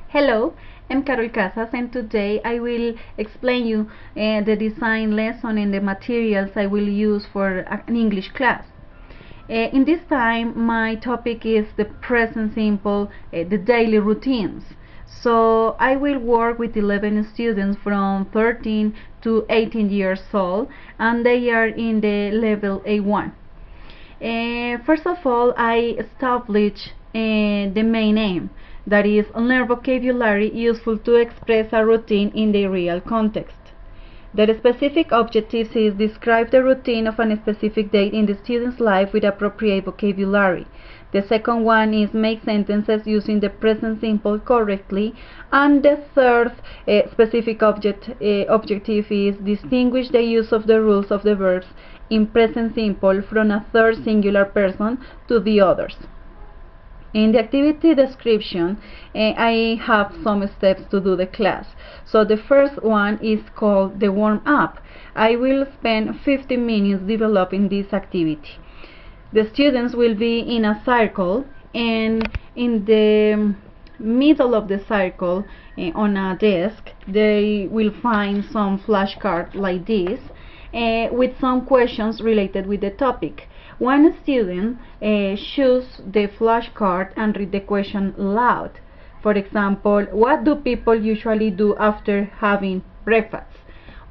Hello, I'm Carol Casas, and today I will explain you the design lesson and the materials I will use for an English class. In this time, my topic is the present simple, the daily routines. So I will work with 11 students from 13 to 18 years old, and they are in the level A1. First of all, I establish the main aim, that is, learn vocabulary useful to express a routine in the real context. The specific objectives is describe the routine of a specific date in the student's life with appropriate vocabulary. The second one is make sentences using the present simple correctly, and the third specific objective is distinguish the use of the rules of the verbs in present simple from a third singular person to the others. In the activity description, I have some steps to do the class. So the first one is called the warm-up. I will spend 15 minutes developing this activity. The students will be in a circle, and in the middle of the circle on a desk they will find some flashcards like this with some questions related with the topic. One student choose the flashcard and read the question loud. For example, what do people usually do after having breakfast?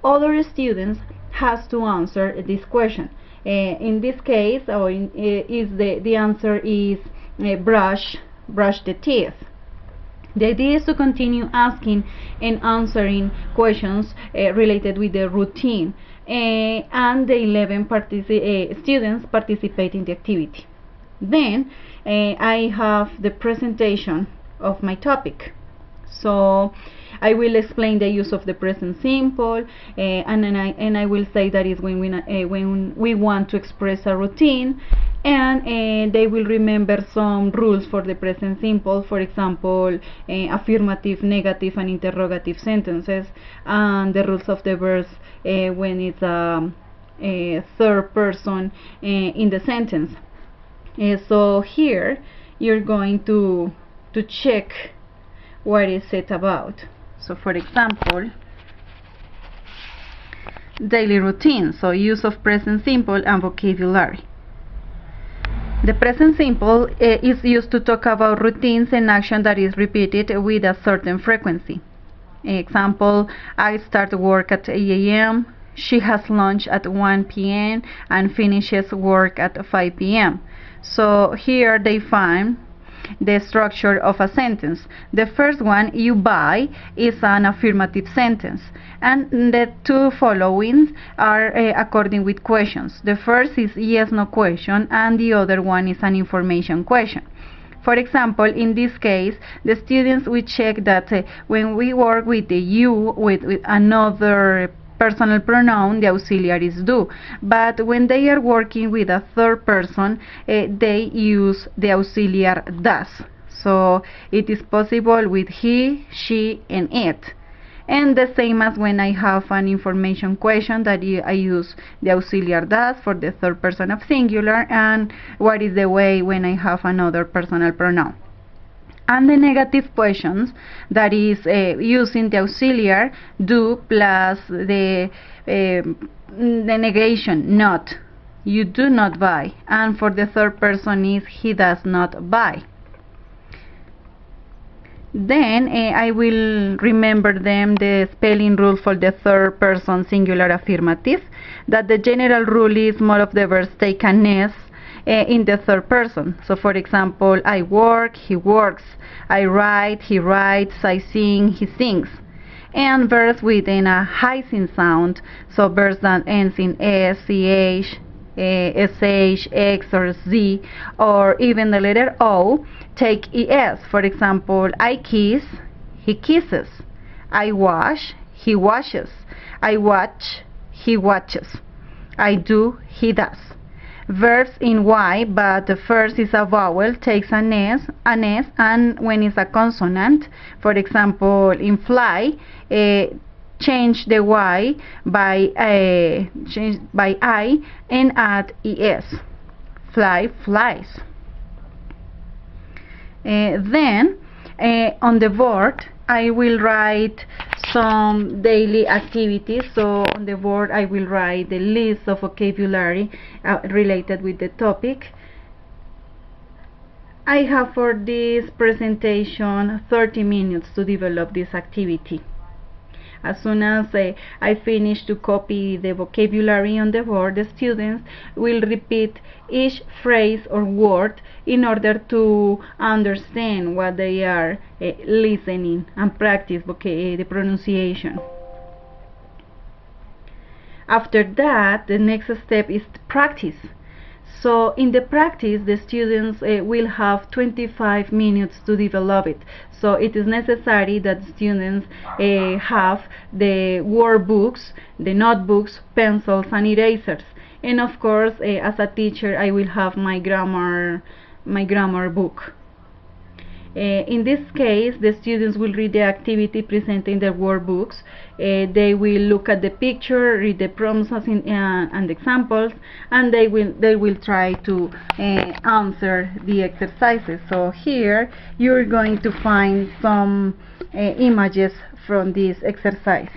Other students has to answer this question. In this case, the answer is brush the teeth. The idea is to continue asking and answering questions related with the routine, and the 11 students participate in the activity. Then I have the presentation of my topic. So I will explain the use of the present simple, and I will say that is when we want to express a routine, and they will remember some rules for the present simple. For example, affirmative, negative, and interrogative sentences, and the rules of the verbs when it's a third person in the sentence. So here you're going to check what is it about. So for example, daily routine, so use of present simple and vocabulary. The present simple is used to talk about routines and action that is repeated with a certain frequency. Example, I start work at 8 a.m., she has lunch at 1 p.m. and finishes work at 5 p.m. So here they find the structure of a sentence. The first one, you buy, is an affirmative sentence, and the two following are according with questions. The first is yes no question, and the other one is an information question. For example, in this case, the students will check that when we work with the you with another personal pronoun, the auxiliary is do, but when they are working with a third person, they use the auxiliary does. So it is possible with he, she, and it. And the same as when I have an information question, that I use the auxiliary does for the third person of singular, and what is the way when I have another personal pronoun. And the negative questions, that is using the auxiliary do plus the negation not. You do not buy, and for the third person is he does not buy. Then I will remember them the spelling rule for the third person singular affirmative, that the general rule is more of the verbs take an S in the third person. So for example, I work, he works, I write, he writes, I sing, he sings. And verbs within a hyphen sound, so verbs that ends in S, CH, SH, X, or Z, or even the letter O, take ES. For example, I kiss, he kisses, I wash, he washes, I watch, he watches, I do, he does. Verbs in Y, but the first is a vowel, takes an S, and when it's a consonant, for example, in fly, change the Y by I and add ES. Fly, flies. Then On the board I will write some daily activities. So on the board I will write the list of vocabulary related with the topic. I have for this presentation 30 minutes to develop this activity. As soon as I finish to copy the vocabulary on the board, the students will repeat each phrase or word in order to understand what they are listening and practice the pronunciation. After that, the next step is practice. So in the practice, the students will have 25 minutes to develop it. So it is necessary that students have the workbooks, the notebooks, pencils and erasers. And of course, as a teacher, I will have my grammar book. In this case, the students will read the activity presented in their workbooks. They will look at the picture, read the prompts and examples, and they will try to answer the exercises. So here you're going to find some images from this exercise.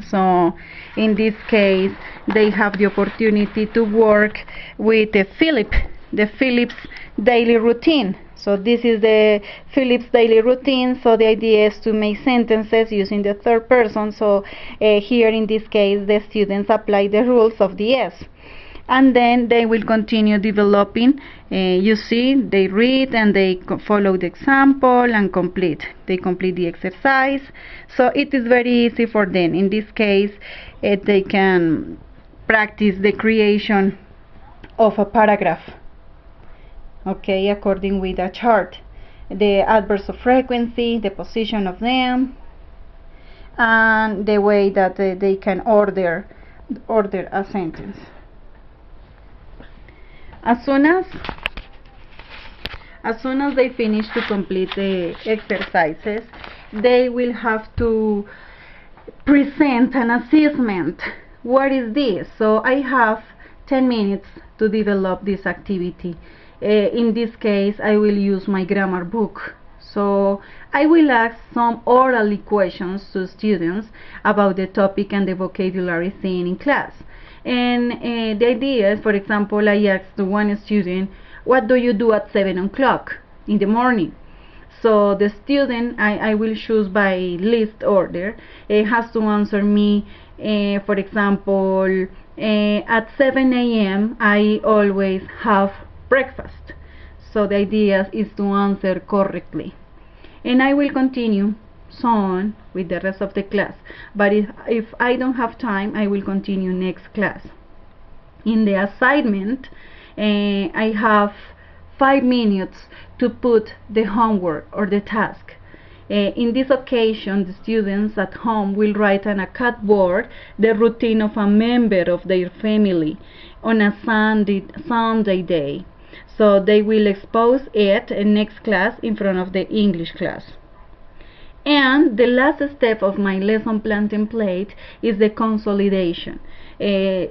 So in this case, they have the opportunity to work with the Phillips daily routine. So this is the Phillips daily routine. So the idea is to make sentences using the third person. So here in this case, the students apply the rules of the S. And then they will continue developing. You see, they read and they follow the example and they complete the exercise. So it is very easy for them. In this case, they can practice the creation of a paragraph, okay, according with a chart, the adverbs of frequency, the position of them, and the way that they can order a sentence. As soon as they finish to complete the exercises, they will have to present an assessment. What is this? So I have 10 minutes to develop this activity. In this case, I will use my grammar book. So I will ask some orally questions to students about the topic and the vocabulary seen in class. And the idea is, for example, I asked one student, what do you do at 7 o'clock in the morning? So the student, I will choose by list order, has to answer me, for example, at 7 a.m. I always have breakfast. So the idea is to answer correctly. And I will continue so on with the rest of the class. But if I don't have time, I will continue next class. In the assignment, I have 5 minutes to put the homework or the task. In this occasion, the students at home will write on a cardboard the routine of a member of their family on a Sunday day. So they will expose it in next class in front of the English class. And the last step of my lesson plan template is the consolidation. I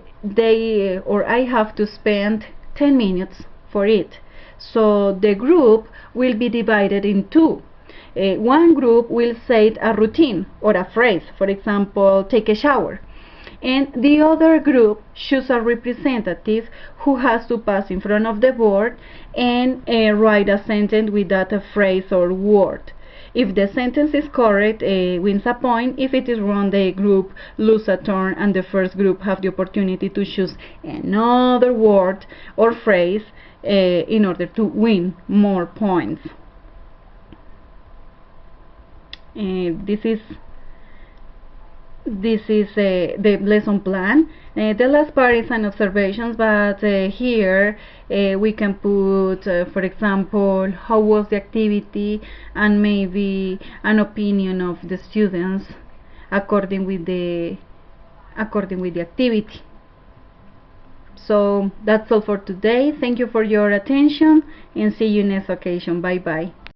have to spend 10 minutes for it. So the group will be divided in two. One group will say a routine or a phrase, for example, take a shower. And the other group choose a representative who has to pass in front of the board and write a sentence with that phrase or word. If the sentence is correct, wins a point. If it is wrong, the group lose a turn, and the first group have the opportunity to choose another word or phrase in order to win more points. This is the lesson plan. The last part is an observations, but here we can put, for example, how was the activity and maybe an opinion of the students according with the activity. So that's all for today. Thank you for your attention and see you next occasion. Bye bye.